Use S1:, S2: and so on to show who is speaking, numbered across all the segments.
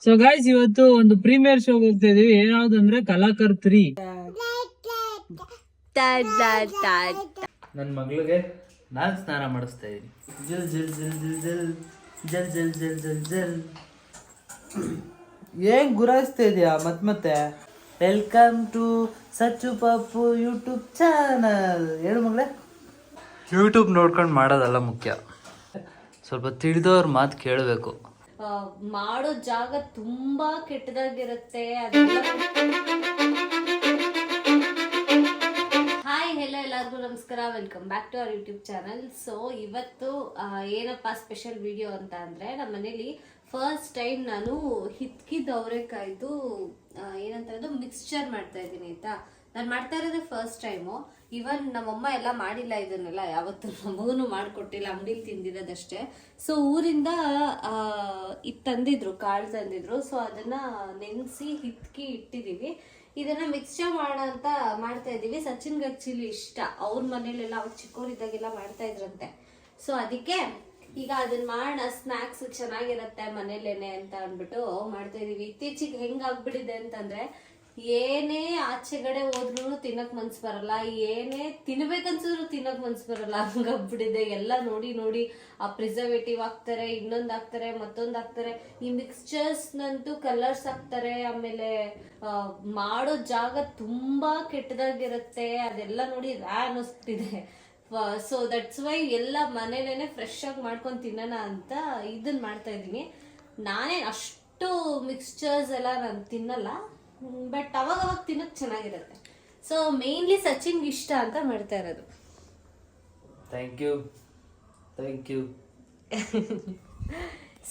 S1: So guys ಇವತ್ತು ಒಂದು premiere show ಹೋಗ್ತಾ ಇದೀವಿ. ಯಾವ್ದಂದ್ರೆ ಕಲಾಕರ್ 3. ನನ್ನ ಮಗಳಿಗೆ ನಾನ್ ಸ್ನಾನ ಮಾಡಿಸ್ತಾ ಇದೀನಿ. ಜಲ್ ಜಲ್ ಜಲ್ ಜಲ್ ಜಲ್ ಜಲ್ ಜಲ್ ಜಲ್ ಜಲ್ ಏನ್ ಗುರಾಯಿಸ್ತಾ ಇದೀಯಾ ಮತ್ತೆ welcome to Sachchu Pappu YouTube channel. ಹೇಳು ಮಗಳೇ. ಯೂಟ್ಯೂಬ್ ನೋಡ್ಕೊಂಡು ಮಾಡೋದಲ್ಲ ಮುಖ್ಯ, ಸ್ವಲ್ಪ ತಿಳಿದವ್ರ ಮಾತು ಕೇಳಬೇಕು.
S2: ಮಾಡೋ ಜಾಗ ತುಂಬಾ ಕೆಟ್ಟದಾಗಿರುತ್ತೆ. ಹಾಯ್ ಹೆಲೋ ಎಲ್ಲರಿಗೂ ನಮಸ್ಕಾರ, welcome back to our YouTube channel. So ಇವತ್ತು ಏನಪ್ಪಾ ಸ್ಪೆಷಲ್ ವಿಡಿಯೋ ಅಂತ ಅಂದ್ರೆ, ನಮ್ಮ ಮನೇಲಿ ಫಸ್ಟ್ ಟೈಮ್ ನಾನು ಹಿತ್ಕಿದ ಅವರೆಕಾಯ್ದು ಏನಂತ ಮಿಕ್ಸ್ಚರ್ ಮಾಡ್ತಾ ಇದ್ದೀನಿ ಆಯ್ತಾ. ನಾನು ಮಾಡ್ತಾ ಇರೋದೇ ಫಸ್ಟ್ ಟೈಮು. ಇವನ್ ನಮ್ಮಮ್ಮ ಎಲ್ಲ ಮಾಡಿಲ್ಲ ಇದನ್ನೆಲ್ಲ, ಯಾವತ್ತು ನಮಗೂ ಮಾಡಿಕೊಟ್ಟಿಲ್ಲ, ಅಂಗಡಿಲಿ ತಿಂದಿರೋದಷ್ಟೇ. ಸೊ ಊರಿಂದ ಇದು ತಂದಿದ್ರು, ಕಾಳು ತಂದಿದ್ರು. ಸೊ ಅದನ್ನ ನೆನೆಸಿ ಹಿತ್ಕಿ ಇಟ್ಟಿದ್ದೀವಿ. ಇದನ್ನ ಮಿಕ್ಸ್ಚರ್ ಮಾಡೋಣ ಅಂತ ಮಾಡ್ತಾ ಇದ್ದೀವಿ. ಸಚಿನ್ಗೆ ಆಕ್ಚುಲಿ ಇಷ್ಟ, ಅವ್ರ ಮನೇಲೆಲ್ಲ ಅವ್ರು ಚಿಕ್ಕವರಿದ್ದಾಗೆಲ್ಲ ಮಾಡ್ತಾ ಇದ್ರಂತೆ. ಸೊ ಅದಕ್ಕೆ ಈಗ ಅದನ್ನ ಮಾಡೋಣ, ಸ್ನ್ಯಾಕ್ಸ್ ಚೆನ್ನಾಗಿರತ್ತೆ ಮನೇಲೇನೆ ಅಂತ ಅಂದ್ಬಿಟ್ಟು ಮಾಡ್ತಾ ಇದೀವಿ. ಇತ್ತೀಚೆಗೆ ಹೆಂಗಾಗ್ಬಿಟ್ಟಿದೆ ಅಂತಂದ್ರೆ, ಏನೇ ಆಚೆಗಡೆ ಹೋದ್ರು ತಿನ್ನಕ್ ಮನ್ಸ್ ಬರಲ್ಲ, ಏನೇ ತಿನ್ಬೇಕನ್ಸಿದ್ರು ತಿನ್ನಕ್ ಮನ್ಸ್ ಬರಲ್ಲ, ಹಂಗಾಗ್ಬಿಟ್ಟಿದೆ. ಎಲ್ಲ ನೋಡಿ ನೋಡಿ ಆ ಪ್ರಿಸರ್ವೇಟಿವ್ ಹಾಕ್ತಾರೆ, ಇನ್ನೊಂದ್ ಹಾಕ್ತಾರೆ, ಮತ್ತೊಂದ್ ಹಾಕ್ತಾರೆ. ಈ ಮಿಕ್ಸ್ಚರ್ಸ್ ನಂತೂ ಕಲರ್ಸ್ ಹಾಕ್ತಾರೆ. ಆಮೇಲೆ ಮಾಡೋ ಜಾಗ ತುಂಬಾ ಕೆಟ್ಟದಾಗಿರುತ್ತೆ. ಅದೆಲ್ಲ ನೋಡಿ ಅನ್ನಿಸ್ತಿದೆ. ಸೊ ದಟ್ಸ್ ವೈ ಎಲ್ಲ ಮನೇಲೇನೆ ಫ್ರೆಶ್ ಆಗಿ ಮಾಡ್ಕೊಂಡು ತಿನ್ನೋಣ ಅಂತ ಇದನ್ನ ಮಾಡ್ತಾ ಇದ್ದೀನಿ. ನಾನೇನು ಅಷ್ಟು ಮಿಕ್ಸ್ಚರ್ಸ್ ಎಲ್ಲ ನಾನು ತಿನ್ನಲ್ಲ, ಬಟ್ ಅವಾಗ ತಿನ್ನಕ್ ಚೆನ್ನಾಗಿರುತ್ತೆ. ಸೊ ಮೇನ್ಲಿ ಸಚಿನ್ಗೆ ಇಷ್ಟ ಅಂತ ಮಾಡ್ತಾ ಇರೋದು.
S1: Thank you thank you.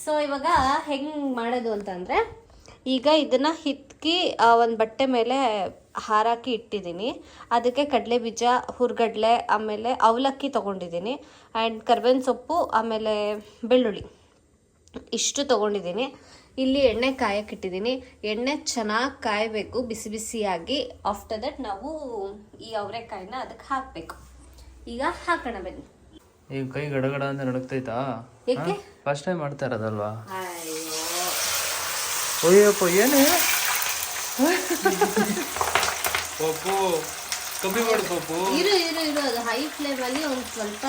S2: So ಇವಾಗ ಹೆಂಗ್ ಮಾಡೋದು ಅಂತಂದ್ರೆ, ಈಗ ಇದನ್ನ ಹಿತ್ಕಿ ಒಂದು ಬಟ್ಟೆ ಮೇಲೆ ಹಾರಾಕಿ ಇಟ್ಟಿದ್ದೀನಿ. ಅದಕ್ಕೆ ಕಡಲೆ ಬೀಜ, ಹುರ್ಗಡ್ಲೆ, ಆಮೇಲೆ ಅವಲಕ್ಕಿ ತೊಗೊಂಡಿದ್ದೀನಿ, ಆ್ಯಂಡ್ ಕರ್ಬೇವಿನ ಸೊಪ್ಪು, ಆಮೇಲೆ ಬೆಳ್ಳುಳ್ಳಿ ಇಷ್ಟು ತೊಗೊಂಡಿದ್ದೀನಿ. ಇಲ್ಲಿ ಎಣ್ಣೆ ಕಾಯಕ್ಕೆ ಇಟ್ಟಿದ್ದೀನಿ. ಎಣ್ಣೆ ಚೆನ್ನಾಗಿ ಕಾಯಬೇಕು, ಬಿಸಿ ಬಿಸಿಯಾಗಿ. ಆಫ್ಟರ್ ದಟ್ ನಾವು ಈ ಅವರೆಕಾಯಿನ ಅದಕ್ಕೆ ಹಾಕಬೇಕು. ಈಗ ಹಾಕೋಣ ಬನ್ನಿ.
S1: ಈಗ ಕೈ ಗಡಗಡ ಅಂತ ನಡುಕ್ತೈತಾ?
S2: ಏಕೆ?
S1: ಫಸ್ಟ್ ಟೈಮ್ ಮಾಡ್ತಾ ಇರೋದಲ್ವಾ?
S2: ಅಯ್ಯೋ
S1: ಅಯ್ಯಪ್ಪ, ಏನೇ ಪಪ್ಪು, ಕಮ್ಮಿ ಮಾಡು ಪಪ್ಪು.
S2: ಇರು ಇರು ಇರು ಅದು ಹೈ ಫ್ಲೇಮಲ್ಲಿ ಒಂದು ಸ್ವಲ್ಪ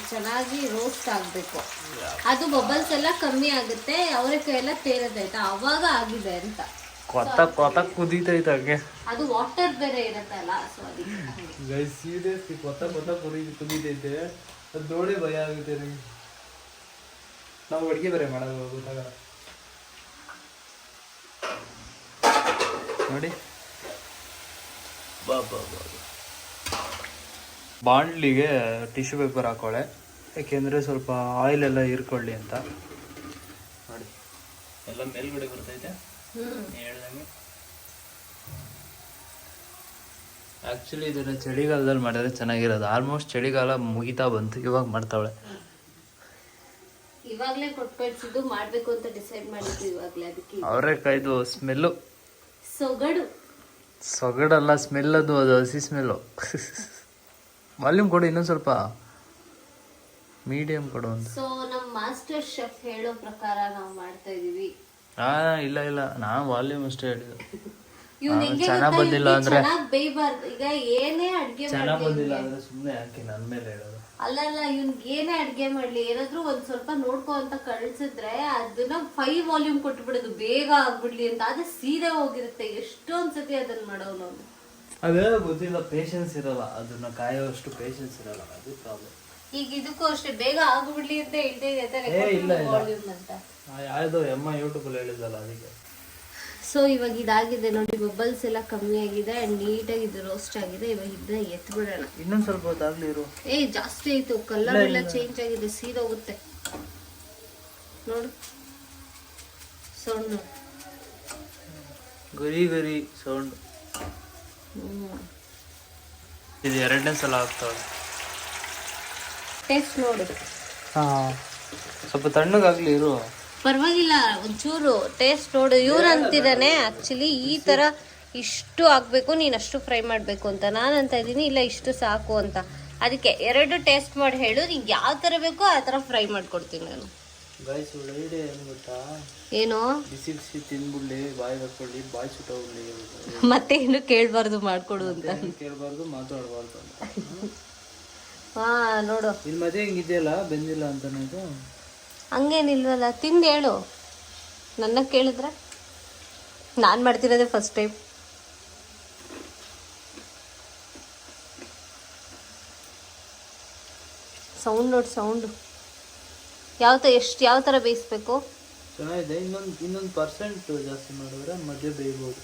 S2: ಚೆನ್ನಾಗಿ ರೋಸ್ಟ್ ಆಗಬೇಕು. ಅದು ಬಬಲ್ಸ್ ಎಲ್ಲ ಕಮ್ಮಿ ಆಗುತ್ತೆ, ಅವರೆಕಾಯಿ ಎಲ್ಲ ತೇಲದೈತಾ, ಅವಾಗ ಆಗಿದೆ ಅಂತ.
S1: ಕೊತ್ತ ಕೊತ್ತ ಕುದೀತೈತೆ ಹಂಗೆ.
S2: ಅದು ವಾಟರ್ ಬೇರೆ ಇರುತ್ತಲ್ಲ, ಸೊ ಅದಕ್ಕೆ
S1: ಸೀರಿಯಸ್ಲಿ ಕೊತ್ತ ಕೊತ್ತ ಕುದೀತೈತೆ. ಅದು ನೋಡಿ ಭಯ ಆಗುತ್ತೆ ನನಗೆ. ನಾವು ಅಡುಗೆ ಬೇರೆ ಮಾಡೋದು ಗೊತ್ತಾಗಲ್ಲ ನೋಡಿ. ಬಾಂಡ್ಲಿಗೆ ಟಿಶ್ಯೂ ಪೇಪರ್ ಹಾಕೊಳ್ಳೆ, ಯಾಕೆಂದರೆ ಸ್ವಲ್ಪ ಆಯಿಲ್ ಎಲ್ಲ ಹೀರ್ಕೊಳ್ಳಿ ಅಂತ. ನೋಡಿ ಎಲ್ಲ ಮೇಲ್ಗಡೆ ಬರ್ತೈತೆ ಹೇಳ್ದಂಗೆ. ಆ್ಯಕ್ಚುಲಿ ಇದನ್ನು ಚಳಿಗಾಲದಲ್ಲಿ ಮಾಡಿದ್ರೆ ಚೆನ್ನಾಗಿರೋದು. ಆಲ್ಮೋಸ್ಟ್ ಚಳಿಗಾಲ ಮುಗಿತಾ ಬಂತು, ಇವಾಗ ಮಾಡ್ತಾವಳೆ.
S2: ಇವಾಗಲೇ ಕೊಟ್ಬಿಡ್ಸಿದ್ದು ಮಾಡಬೇಕು ಅಂತ ಡಿಸೈಡ್ ಮಾಡಿದ್ದು ಇವಾಗಲೇ. ಅದಕ್ಕೆ
S1: ಅವರೆಕಾಯ್ದು ಸ್ಮೆಲ್ಲು ಸೊಗಡಲ್ಲ, ಸ್ಮೆಲ್ ಅದು ಹಸಿ ಸ್ಮೆಲ್ಲು. ವಾಲ್ಯೂಮ್ ಕೊಡು ಇನ್ನೊಂದು ಸ್ವಲ್ಪ, ಮೀಡಿಯಂ ಕೊಡು ಅಂತ.
S2: ಸೊ ನಮ್ಮ ಮಾಸ್ಟರ್ ಶೆಫ್ ಹೇಳೋ ಪ್ರಕಾರ ನಾವು ಮಾಡ್ತಾ ಇದೀವಿ.
S1: ಇಲ್ಲ ಇಲ್ಲ, ನಾನು ವಾಲ್ಯೂಮ್ ಅಷ್ಟೇ ಹೇಳಿದ್ದು.
S2: ಚೆನ್ನಾಗ್ ಬಂದಿಲ್ಲ ಅಂದ್ರೆ ಬೇಯಬಾರ್ದು. ಈಗ ಏನೇ ಅಡ್ಗೆ
S1: ಚೆನ್ನಾಗ್ ಬಂದಿಲ್ಲ ಅಂದ್ರೆ ಸುಮ್ಮನೆ ಯಾಕೆ ನನ್ನ ಮೇಲೆ ಹೇಳೋದು?
S2: ಅಲ್ಲಲ್ಲ, ಇವ್ನಿಗೆ ಏನೇ ಅಡ್ಗೆ ಮಾಡ್ಲಿ, ಏನಾದ್ರೂ ಒಂದ್ ಸ್ವಲ್ಪ ನೋಡ್ಕೊ ಅಂತ ಕಳ್ಸಿದ್ರೆ ಅದನ್ನ 5 ವಾಲ್ಯೂಮ್ ಕೊಟ್ಬಿಡೋದು, ಬೇಗ ಆಗ್ಬಿಡ್ಲಿ ಅಂತ. ಅದೇ ಸೀದೆ ಹೋಗಿರುತ್ತೆ. ಎಷ್ಟೊಂದ್ ಸತಿ ಅದನ್ನ ಮಾಡೋನು.
S1: ಅದೇ ಗೊತ್ತಿಲ್ಲ, ಪೇಷನ್ಸ್ ಇರಲ್ಲ, ಅದನ್ನ ಕಾಯೋಷ್ಟು ಪೇಷನ್ಸ್ ಇರಲ್ಲ, ಅದು ಪ್ರಾಬ್ಲಮ್.
S2: ಈಗ ಇದಕ್ಕೂ ಅಷ್ಟೇ, ಬೇಗ ಆಗ್ಬಿಡ್ಲಿ ಅಂತ ಹೇಳ್ತಾ
S1: ಇದೆ
S2: ವಾಲ್ಯೂಮ್ ಅಂತ.
S1: ಯಾವ್ದೋ ಎಮ್ಮ ಯೂಟ್ಯೂಬ್ ಅಲ್ಲಿ ಹೇಳಿದಲ್ಲ ಅದಕ್ಕೆ.
S2: ಸೊ ಇವಾಗ ಇದಾಗಿದೆ ನೋಡಿ, ಬಬಲ್ಸ್ ಎಲ್ಲ ಕಮ್ಮಿ ಆಗಿದೆ, ನೀಟಾಗಿ ಇದು ರೋಸ್ಟ್ ಆಗಿದೆ. ಇವಾಗ ಇದನ್ನ ಎತ್ಬಿಡೋಣ.
S1: ಇನ್ನೊಂದ್ ಸ್ವಲ್ಪ ಹೊತ್ತಾಗ್ಲಿ ಇರು.
S2: ಜಾಸ್ತಿ ಆಯ್ತು, ಕಲರ್ ಎಲ್ಲ ಚೇಂಜ್ ಆಗಿದೆ, ಸೀದೋಗುತ್ತೆ ನೋಡು. ಸೌಂಡ್ ನೋಡು,
S1: ಗರಿ ಗರಿ ಸೌಂಡ್. ಇದು ಎರಡನೇ ಸಲ ಆಗ್ತಾವೆ.
S2: ಟೇಸ್ಟ್ ನೋಡು.
S1: ಸ್ವಲ್ಪ ತಣ್ಣಗಾಗ್ಲಿ ಇರು,
S2: ಪರವಾಗಿಲ್ಲ, ಒಂಚೂರು ಟೇಸ್ಟ್ ನೋಡು. ಇವ್ರು ಅಂತಿದ್ದಾನೆ ಆಕ್ಚುಲಿ ಈ ತರ ಇಷ್ಟು ಆಗ್ಬೇಕು, ನೀನ್ ಅಷ್ಟು ಫ್ರೈ ಮಾಡ್ಬೇಕು ಅಂತ. ನಾನು ಅಂತ ಇದ್ದೀನಿ ಇಲ್ಲ ಇಷ್ಟು ಸಾಕು ಅಂತ. ಅದಕ್ಕೆ 2 ಟೇಸ್ಟ್ ಮಾಡಿ ಹೇಳು, ನಿಂಗೆ ಯಾವ ತರ ಬೇಕೋ ಆ ತರ ಫ್ರೈ ಮಾಡ್ಕೊಡ್ತೀನಿ ನಾನು.
S1: ಗೈಸ್ ಒಳ್ಳೆ ಐಡಿಯಾ ಏನು ಗೊತ್ತಾ?
S2: ಏನೋ
S1: ಬಿಸಿ ಬಿಸಿ ತಿನ್ಬಿಡ್ಲಿ, ಬಾಯಿ ಹಾಕೊಳ್ಳಿ, ಬಾಯಿ ಸುಟ್ಟೋಗ್ಲಿ,
S2: ಮತ್ತೆ ಏನು ಕೇಳಬಾರ್ದು ಮಾಡ್ಕೊಡು ಅಂತ
S1: ಕೇಳಬಾರ್ದು, ಮಾತಾಡಬಾರ್ದು ಅಂತ.
S2: ಹಾ ನೋಡು
S1: ಇಲ್ಲಿ ಮದುವೆ ಹಿಂಗಿದೆಯಲ್ಲ, ಬೆಂದಿಲ್ಲ ಅಂತ ಇದು
S2: ಹಂಗೇನಿಲ್ವಲ್ಲ, ತಿಂದು ಹೇಳು. ನನ್ನ ಕೇಳಿದ್ರೆ ನಾನು ಮಾಡ್ತಿರೋದೇ ಫಸ್ಟ್ ಟೈಮ್. ಸೌಂಡ್ ನೋಡಿ, ಸೌಂಡು ಯಾವ ಥರ ಬೇಯಿಸ್ಬೇಕು?
S1: ಚೆನ್ನಾಗಿದೆ. ಇನ್ನೊಂದು ಪರ್ಸೆಂಟ್ ಜಾಸ್ತಿ ಮಾಡಿದ್ರೆ ಮಧ್ಯೆ ಬೇಯ್ಬೋದು.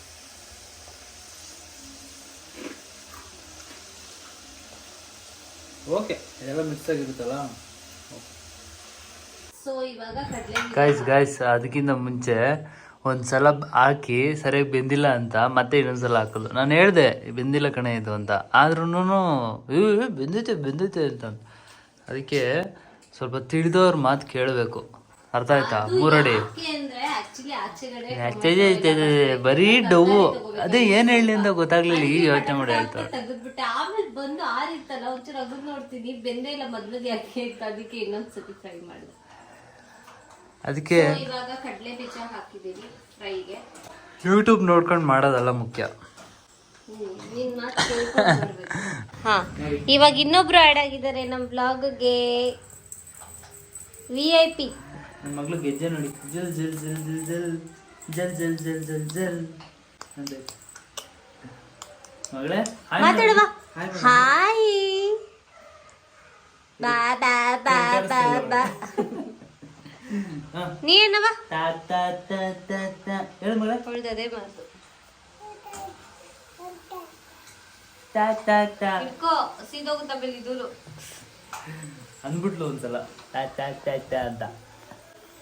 S1: ಓಕೆ, ಎಲ್ಲ ಮಿಕ್ಸ್ ಆಗಿರುತ್ತಲ್ಲ.
S2: ಸೊ ಇವಾಗ
S1: ಗಾಯ್ಸ್ ಅದಕ್ಕಿಂತ ಮುಂಚೆ ಒಂದ್ಸಲ ಹಾಕಿ ಸರಿಯಾಗಿ ಬೆಂದಿಲ್ಲ ಅಂತ ಮತ್ತೆ ಇನ್ನೊಂದ್ಸಲ ಹಾಕೋದು. ನಾನು ಹೇಳ್ದೆ ಬೆಂದಿಲ್ಲ ಕಣೆ ಇದು ಅಂತ, ಆದ್ರೂ ಬೆಂದೈತೆ ಅಂತ. ಅದಕ್ಕೆ ಸ್ವಲ್ಪ ತಿಳಿದವ್ರ ಮಾತು ಕೇಳಬೇಕು, ಅರ್ಥ ಆಯ್ತಾ? ಮೂರಡಿ ಬರೀ ಡವ್ವು, ಅದೇ ಏನ್ ಹೇಳಿ ಅಂತ ಗೊತ್ತಾಗ್ಲಿಲ್ಲ. ಈಗ ಯೋಚನೆ ಮಾಡಿ ಹೇಳ್ತಾರೆ.
S2: ತೆಗೆದ್ಬಿಟ್ಟೆ, ಆಮೇಲೆ ಬಂದು ಆರಿತ್ತಲ್ಲ ಒಂಚೂರು ಅಗದ್ ನೋಡ್ತೀನಿ, ಬೆಂದೇ ಇಲ್ಲ ಮೊದ್ಲದ ಯಾಕೆ ಅಂತ, ಅದಕ್ಕೆ ಇನ್ನೊಂದ್ಸತಿ ಫ್ರೈ ಮಾಡಿದೆ.
S1: ಅದಕ್ಕೆ
S2: ಇವಾಗ ಕಡಲೆ ಬೀಜ ಹಾಕಿದೀನಿ ಫ್ರೈಗೆ.
S1: ಯೂಟ್ಯೂಬ್ ನೋಡ್ಕೊಂಡು ಮಾಡೋದಲ್ಲ ಮುಖ್ಯ.
S2: ಹಾ, ಇವಾಗ ಇನ್ನೊಬ್ರು ಆಡ್ ಆಗಿದ್ದಾರೆ ನಮ್ಮ ಬ್ಲಾಗ್ಗೆ, VIP.
S1: ನನ್ನ ಮಗಳು ಗೆಜ್ಜೆ ನೋಡಿ, ಜಲ್ ಜಲ್ ಜಲ್ ಜಲ್ ಜಲ್ ಜಲ್ ಜಲ್ ಜಲ್ ಜಲ್ ಅಂತ. ಮಗಳೇ
S2: ಮಾತಾಡುವ. ಹಾಯ್ ಬಾ ಬಾ ಬಾ ಬಾ ಬಾ. ನೀ ಏನವ
S1: ಹೇಳು ಮಗಳೇ.
S2: ಉಳ್ದದೇ ಮಾತು. ಸೀದೋಗುತ್ತಾ ಬೆಲ್ಲಿದೂರು
S1: ಅಂದ್ಬಿಟ್ಲು ಒಂದ್ಸಲ ಅಂತ.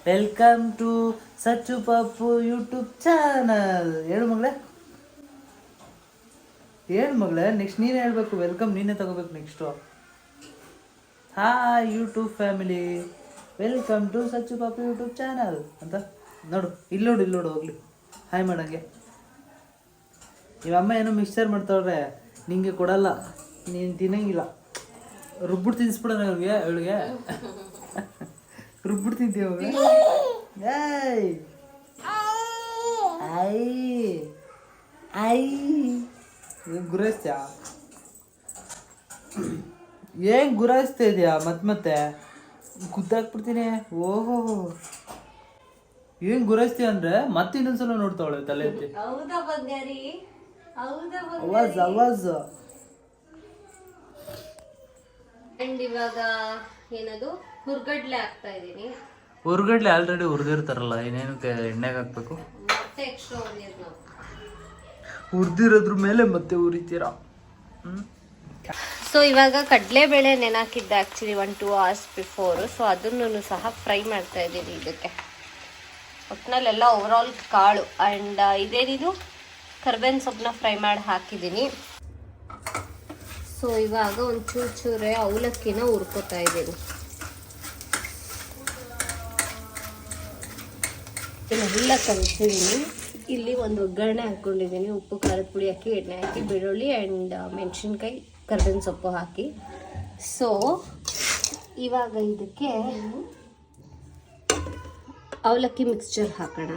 S1: Welcome to Sachchu Pappu YouTube channel. ಹೇಳು ಮಗಳೇ, ಹೇಳು ಮಗಳೇ. ನೆಕ್ಸ್ಟ್ ನೀನೇ ಹೇಳ್ಬೇಕು, ವೆಲ್ಕಮ್ ನೀನೇ ತಗೋಬೇಕು next. Hi YouTube family, welcome to Sachchu Pappu YouTube channel ಅಂತ ನೋಡು. ಇಲ್ಲಿ ನೋಡು ಹೋಗ್ಲಿ, ಹಾಯ್ ಮಾಡಂಗೆ. ಇವಮ್ಮ ಏನೋ ಮಿಕ್ಸ್ಚರ್ ಮಾಡ್ತಾವ್ರೆ, ನಿಂಗೆ ಕೊಡಲ್ಲ, ನೀನು ತಿನ್ನಂಗಿಲ್ಲ. ರುಬ್ಬಿಟ್ಟು ತಿನ್ನಿಸ್ಬಿಡೋಣ ಇವಳಿಗೆ ರುಬ್ಬಿಟ್ಟು ತಿಂತೀವಿ ಅವಾಗ. ಏಯ್ ಐ ಗುರಾಯಿಸ್ತ್ಯಾ? ಏನ್ ಗುರಾಯಿಸ್ತಾ ಇದೆಯಾ? ಮತ್ತೆ ಗುದ್ದಾಕ್ಬಿಡ್ತೀನಿ. ಓಹೋ, ಏನ್ ಗುರಾಯಿಸ್ತೀಯ ಅಂದ್ರೆ ಮತ್ತೆ ಇನ್ನೊಂದ್ಸಲ ನೋಡ್ತಾವಳೆ ತಲೆ ಎತ್ತಿ.
S2: ಹೌದಾ ಬಂಗಾರಿ?
S1: ಅವಾಜ್
S2: ಅಂಡ್ ಇವಾಗ ಏನದು ಹುರ್ಗಡ್ಲೆ ಹಾಕ್ತಾ ಇದೀನಿ.
S1: ಹುರ್ಗಡ್ಲೆ ಆಲ್ರೆಡಿ ಹುರಿದಿರ್ತಾರಲ್ಲ, ಇನ್ನೇನಕ್ಕೆ ಎಣ್ಣೆಗೆ ಹಾಕ್ಬೇಕು?
S2: ಮತ್ತೆ ಎಕ್ಸ್ಟ್ರಾ ಹುರಿಯೋದು ನಾವು.
S1: ಹುರಿದಿರೋದ್ರ ಮೇಲೆ ಮತ್ತೆ ಹುರಿತೀರಾ?
S2: ಸೊ ಇವಾಗ ಕಡಲೆಬೇಳೆ ನೆನಾಕಿದ್ದೆ ಆ್ಯಕ್ಚುಲಿ 1-2 hours ಬಿಫೋರು. ಸೊ ಅದನ್ನು ಸಹ ಫ್ರೈ ಮಾಡ್ತಾ ಇದ್ದೀನಿ ಇದಕ್ಕೆ. ಒಟ್ಟಿನಲ್ಲೆಲ್ಲ ಓವರಾಲ್ ಕಾಳು ಆ್ಯಂಡ್ ಇದೇನಿದು ಕರ್ಬೇವಿನ ಸೊಪ್ಪನ್ನ ಫ್ರೈ ಮಾಡಿ ಹಾಕಿದ್ದೀನಿ. ಸೊ ಇವಾಗ ಒಂದು ಚೂರೇ ಅವಲಕ್ಕಿನ ಹುರ್ಕೋತಾ ಇದ್ದೀನಿ. ಇದನ್ನೆಲ್ಲ ಕಲಿಸಿದ್ದೀನಿ. ಇಲ್ಲಿ ಒಂದು ಒಗ್ಗರಣೆ ಹಾಕ್ಕೊಂಡಿದ್ದೀನಿ, ಉಪ್ಪು ಖಾರದ ಪುಡಿ ಹಾಕಿ, ಎಣ್ಣೆ ಹಾಕಿ, ಬೆಳ್ಳುಳ್ಳಿ ಆ್ಯಂಡ್ ಮೆಣಸಿನ್ಕಾಯಿ, ಕರ್ಬೇವಿನ ಸೊಪ್ಪು ಹಾಕಿ. ಸೊ ಇವಾಗ ಇದಕ್ಕೆ ಅವಲಕ್ಕಿ ಮಿಕ್ಸ್ಚರ್ ಹಾಕೋಣ.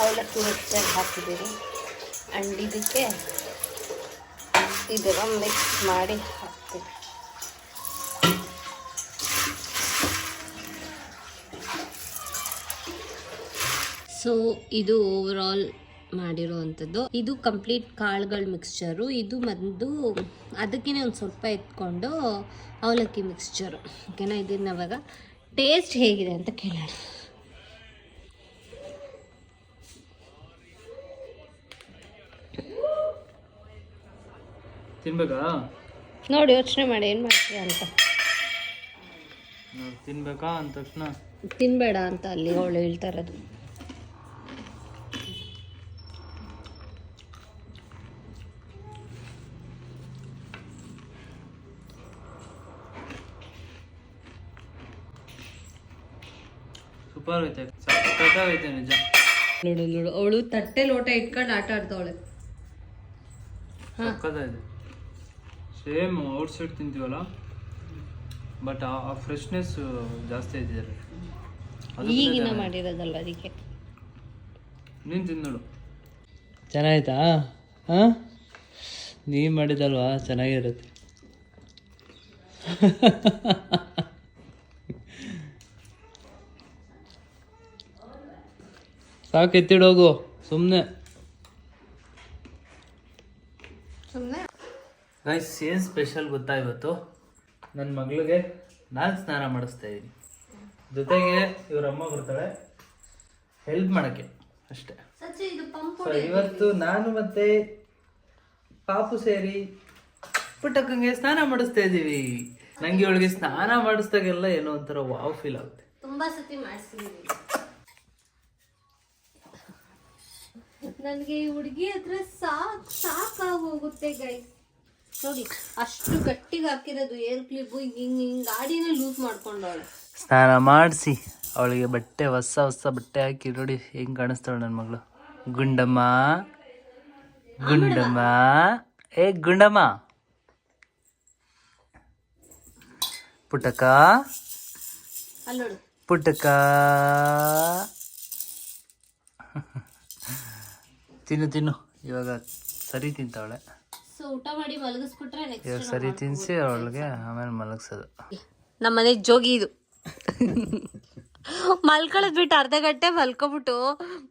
S2: ಅವಲಕ್ಕಿ ಮಿಕ್ಸ್ಚರ್ ಹಾಕಿದ್ದೀನಿ ಆ್ಯಂಡ್ ಇದಕ್ಕೆ ಇದೆಲ್ಲ ಮಿಕ್ಸ್ ಮಾಡಿ ಹಾಕ್ತೀನಿ. ಸೊ ಇದು ಓವರಾಲ್ ಮಾಡಿರೋವಂಥದ್ದು. ಇದು ಕಂಪ್ಲೀಟ್ ಕಾಳುಗಳ ಮಿಕ್ಸ್ಚರು. ಇದು ಒಂದು ಅದಕ್ಕಿಂತ ಒಂದು ಸ್ವಲ್ಪ ಎತ್ಕೊಂಡು ಅವಲಕ್ಕಿ ಮಿಕ್ಸ್ಚರು. ಓಕೆನಾ? ಇದನ್ನು ಅವಾಗ ಟೇಸ್ಟ್ ಹೇಗಿದೆ ಅಂತ ಕೇಳೋಣ.
S1: ತಿನ್ಬೇಕಾ?
S2: ನೋಡಿ ಯೋಚನೆ ಮಾಡಿ ಏನು ಮಾಡ್ತೀಯ ಅಂತ.
S1: ತಿನ್ಬೇಕಾ ಅಂದ ತಕ್ಷಣ
S2: ತಿನ್ಬೇಡ ಅಂತ ಅಲ್ಲಿ ಅವಳು ಹೇಳ್ತಾ ಇರೋದು.
S1: ಸೂಪರ್ ಐತೆ, ಸಕ್ಕತ್ತಾಗೈತೆ ನಿಜ.
S2: ನೋಡು ನೋಡು, ಅವಳು ತಟ್ಟೆ ಲೋಟ ಇಟ್ಕೊಂಡು ಆಟ ಆಡ್ತಾವಳೆ.
S1: ಸಕ್ಕತ್ತಾಗಿದೆ. ಸೇಮ್ ಔಟ್ ಸೈಡ್ ತಿಂತೀವಲ್ಲ, ಬಟ್ ಆ ಫ್ರೆಶ್ನೆಸ್ ಜಾಸ್ತಿ ಐತೆ.
S2: ಈಗಿನ ಮಾಡಿರೋದಲ್ಲ ಅದಕ್ಕೆ.
S1: ನೀನು ತಿಂದು ನೋಡು. ಚೆನ್ನಾಯ್ತಾ? ಹಾಂ, ನೀ ಮಾಡಿದಲ್ವಾ, ಚೆನ್ನಾಗಿರುತ್ತೆ. ಸಾಕು, ಎತ್ತಿಡೋಗು ಸುಮ್ಮನೆ. ಗೈಸ್, ಏನು ಸ್ಪೆಷಲ್ ಗೊತ್ತಾ ಇವತ್ತು? ನನ್ನ ಮಗಳಿಗೆ ನಾನು ಸ್ನಾನ ಮಾಡಿಸ್ತಾ ಇದ್ದೀನಿ, ಜೊತೆಗೆ ಇವ್ರ ಅಮ್ಮ ಬರ್ತಾಳೆ ಹೆಲ್ಪ್ ಮಾಡೋಕ್ಕೆ ಅಷ್ಟೇ. ಸೊ ಇವತ್ತು ನಾನು ಮತ್ತೆ ಪಾಪು ಸೇರಿ ಪುಟ್ಟಕ್ಕಂಗೆ ಸ್ನಾನ ಮಾಡಿಸ್ತಾ ಇದ್ದೀವಿ. ನಂಗೆ ಇವಳಿಗೆ ಸ್ನಾನ ಮಾಡಿಸ್ದಾಗೆಲ್ಲ ಏನೋ ಒಂಥರ ವಾವ್ ಫೀಲ್ ಆಗುತ್ತೆ.
S2: ತುಂಬಾ ಸತಿ ಮಾಡಿಸ್ತೀನಿ ನನಗೆ. ಈ ಹುಡುಗಿ ಹತ್ರ ಸಾಕಾಗೋಗುತ್ತೆ ಗೈಸ್. ನೋಡಿ, ಅಷ್ಟು ಗಟ್ಟಿಗೆ ಹಾಕಿರೋದು ಏರ್ ಕ್ಲಿಪ್. ಹಿಂಗ್ ಗಾಡಿನ ಲೂಸ್ ಮಾಡ್ಕೊಂಡವಳು.
S1: ಸ್ನಾನ ಮಾಡಿಸಿ ಅವಳಿಗೆ ಬಟ್ಟೆ ಹೊಸ ಬಟ್ಟೆ ಹಾಕಿ ನೋಡಿ ಹೆಂಗೆ ಕಾಣಿಸ್ತಾಳೆ ನನ್ನ ಮಗಳು. ಗುಂಡಮ್ಮ ಗುಂಡಮ್ಮ, ಏ ಗುಂಡಮ್ಮ, ಪುಟ್ಟಕ್ಕ
S2: ಅಲ್ಲೋಡು
S1: ಪುಟ್ಟಕ್ಕ, ತಿನ್ನು ಇವಾಗ ಸರಿ ತಿಂತಾವಳೆ.
S2: ಸೊ ಊಟ ಮಾಡಿ ಮಲಗಿಸ್ಬಿಟ್ರೆ
S1: ಇವಾಗ ಸರಿ ತಿನ್ಸಿ ಅವಳಿಗೆ ಆಮೇಲೆ ಮಲಗಿಸೋದು.
S2: ನಮ್ಮನೆ ಜೋಗಿ ಇದು. ಮಲ್ಕೊಳ್ಳೋದ್ ಬಿಟ್ಟು ಅರ್ಧ ಗಂಟೆ ಮಲ್ಕೊಬಿಟ್ಟು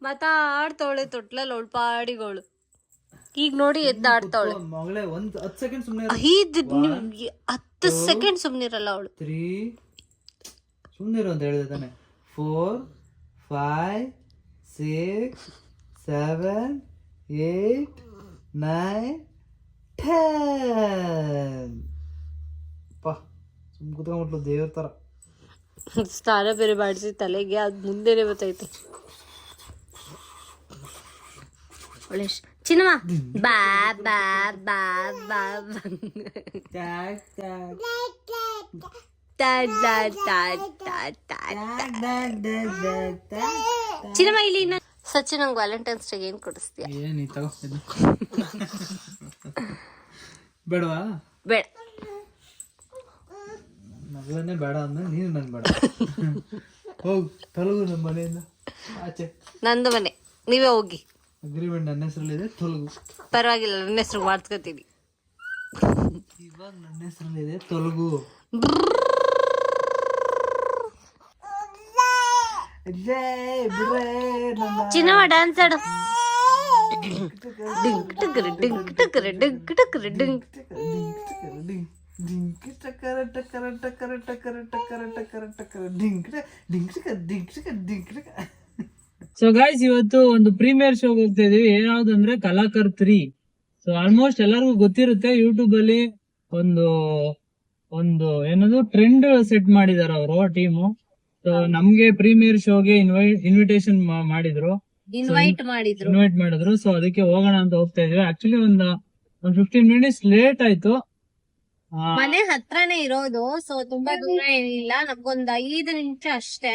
S2: ಮಾತಾಡ್ತವಳೆ ತೊಟ್ಲಲ್ಲಿ ಅವಳು ಪಾಡಿಗಳು. ಈಗ ನೋಡಿ ಎದ್ದಾಡ್ತಾವಳೆ. 10 ಸೆಕೆಂಡ್ ಸುಮ್ನಿರಲ್ಲ ಅವಳು.
S1: 3 ಸುಮ್ಮನಿರು ಅಂತ ಹೇಳಿದೆ ತಾನೆ. 4 5 6 7 8 9 10. ಪಾ ಸುಮ್ ಕುತ್ಕೊಂಡ್ಬಿಟ್ಲು ದೇವ್ರ ಥರ.
S2: ಸ್ನಾನ ಬೇರೆ ಮಾಡಿಸಿ ತಲೆಗೆ, ಅದು ಮುಂದೆನೆ ಗೊತ್ತೈತೆ. ಒಳ್ಳೆ ಚಿನ್ನಮ್ಮ ಬಾ ಬಾ ಬಾ ಬಾ ಚಿನ್ನಮ್ಮ ಇಲ್ಲಿ. ಸಚಿನ್, ನಂಗೆ ವ್ಯಾಲೆಂಟೈನ್ಸ್ ಡೇಗೆ ಏನು ಕೊಡಿಸ್ತೀಯ?
S1: ಏನು ತಗೋ ಬೇಡವಾ?
S2: ಬೇಡ,
S1: ಮಗಳನ್ನೇ ಬೇಡ ಅಂದ ನೀನು ನನ್ ಬೇಡ. ಹೋಗು ತೊಲಗು ನಮ್ಮ ಮನೆಯಿಂದ ಆಚೆ.
S2: ನಂದು ಮನೆ, ನೀವೇ ಹೋಗಿ.
S1: ಅಗ್ರಿಮೆಂಟ್ ನನ್ನ ಹೆಸರಲ್ಲಿದೆ, ತೊಲಗು.
S2: ಪರವಾಗಿಲ್ಲ, ನನ್ನ ಹೆಸರು ಮಾಡ್ಸ್ಕೊತೀನಿ.
S1: ಇವಾಗ ನನ್ನ ಹೆಸರಲ್ಲಿದೆ, ತೊಲಗು.
S2: ಚಿನ್ನಮ್ಮ ಡ್ಯಾನ್ಸ್ ಆಡು. ಡಿಂಕ್ ಟಕರ ಡಿಂಕ್ ಟಕರ ಡಿಂಕ್ ಟಕರ ಡಿಂಕ್.
S1: ಸೊ ಗೈಸ್, ಇವತ್ತು ಒಂದು ಪ್ರೀಮಿಯರ್ ಶೋ ಹೋಗ್ತಾ ಇದೀವಿ. ಯಾವ್ದಂದ್ರೆ ಕಲಾಕರ್ 3. ಸೊ ಆಲ್ಮೋಸ್ಟ್ ಎಲ್ಲರಿಗೂ ಗೊತ್ತಿರುತ್ತೆ, ಯೂಟ್ಯೂಬ್ ಅಲ್ಲಿ ಒಂದು ಏನದು ಟ್ರೆಂಡ್ ಸೆಟ್ ಮಾಡಿದಾರೆ ಅವರು ಟೀಮು. ಸೊ ನಮ್ಗೆ ಪ್ರೀಮಿಯರ್ ಶೋಗೆ ಇನ್ವಿಟೇಷನ್ ಇನ್ವೈಟ್ ಮಾಡಿದ್ರು. ಸೊ ಅದಕ್ಕೆ ಹೋಗೋಣ ಅಂತ ಹೋಗ್ತಾ ಇದೀವಿ. ಆಕ್ಚುಲಿ ಒಂದು 15 ಮಿನಿಟ್ಸ್ ಲೇಟ್ ಆಯ್ತು.
S2: ಮನೆ ಹತ್ರನೇ ಇರೋದು, ಸೊ ತುಂಬಾ ದೂರ ಏನಿಲ್ಲ, ನಮ್ಗೊಂದ್ 5 ನಿಮಿಷ ಅಷ್ಟೇ.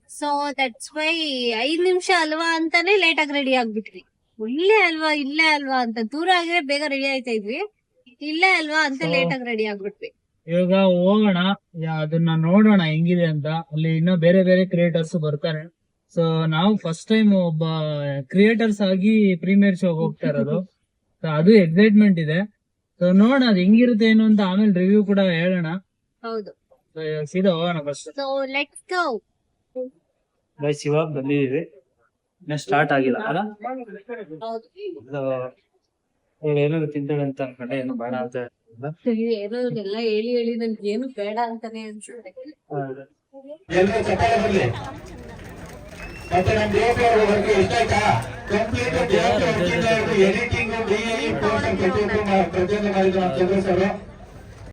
S2: ಸೊ ದಟ್ಸ್ ವೈ 5 ನಿಮಿಷ ಅಲ್ವಾ ಅಂತಾನೆ ಲೇಟ್ ಆಗಿ ರೆಡಿ ಆಗ್ಬಿಟ್ವಿ. ಇಲ್ಲೇ ಅಲ್ವಾ ಅಂತ. ದೂರ ಆಗಿದ್ರೆ ಬೇಗ ರೆಡಿ ಆಯ್ತಾ ಇದ್ವಿ, ಇಲ್ಲೇ ಅಲ್ವಾ ಅಂತ ಲೇಟ್ ಆಗಿ ರೆಡಿ ಆಗ್ಬಿಟ್ವಿ.
S1: ಇವಾಗ ಹೋಗೋಣ, ಅದನ್ನ ನೋಡೋಣ ಹೆಂಗಿದೆ ಅಂತ. ಅಲ್ಲಿ ಇನ್ನೂ ಬೇರೆ ಬೇರೆ ಕ್ರಿಯೇಟರ್ಸ್ ಬರ್ತಾರೆ. ಸೊ ನಾವು ಫಸ್ಟ್ ಟೈಮ್ ಒಬ್ಬ ಕ್ರಿಯೇಟರ್ಸ್ ಆಗಿ ಪ್ರೀಮಿಯರ್ ಶೋಗೆ ಹೋಗ್ತಾ ಇರೋದು. ಅದು ಎಕ್ಸೈಟ್ಮೆಂಟ್ ಇದೆ. ಸೊ ನೋಡೋಣ ಅದು ಹೆಂಗಿರುತ್ತೆ ಏನು ಅಂತ, ಆಮೇಲೆ ರಿವ್ಯೂ ಕೂಡ ಹೇಳೋಣ.
S2: ಹೌದು,
S1: ಸೀದಾ ಹೋಗೋಣ first.
S2: So let's go.
S1: Guys, ಇವಾಗ ಬಂದಿದೀವಿ, ಇನ್ನ ಸ್ಟಾರ್ಟ್ ಆಗಿಲ್ಲ ಅಲ್ಲ. ಏನಾದ್ರು ತಿಂತಾಳೆ ಅಂತ ಅನ್ಕೊಂಡೆ, ಏನು ಬೇಡ ಅಂತ
S2: ಏನೋ ಎಲ್ಲ ಹೇಳಿ ನನ್ಗೆ ಏನು ಬೇಡ ಅಂತಾನೆ ಅನ್ಸುತ್ತೆ.
S3: ಮತ್ತೆ ನಮ್ಮ ದೇವರ ಬಗ್ಗೆ ಇಷ್ಟ ಆಯ್ತಾ? ಕಂಪ್ಲೀಟ್ ಎಡಿಟಿಂಗ್ ಪ್ರತಿಯೊಂದು ಮಾಡಿದ್ರು ನಮ್ಮ ಚಂದ್ರ ಸರ್.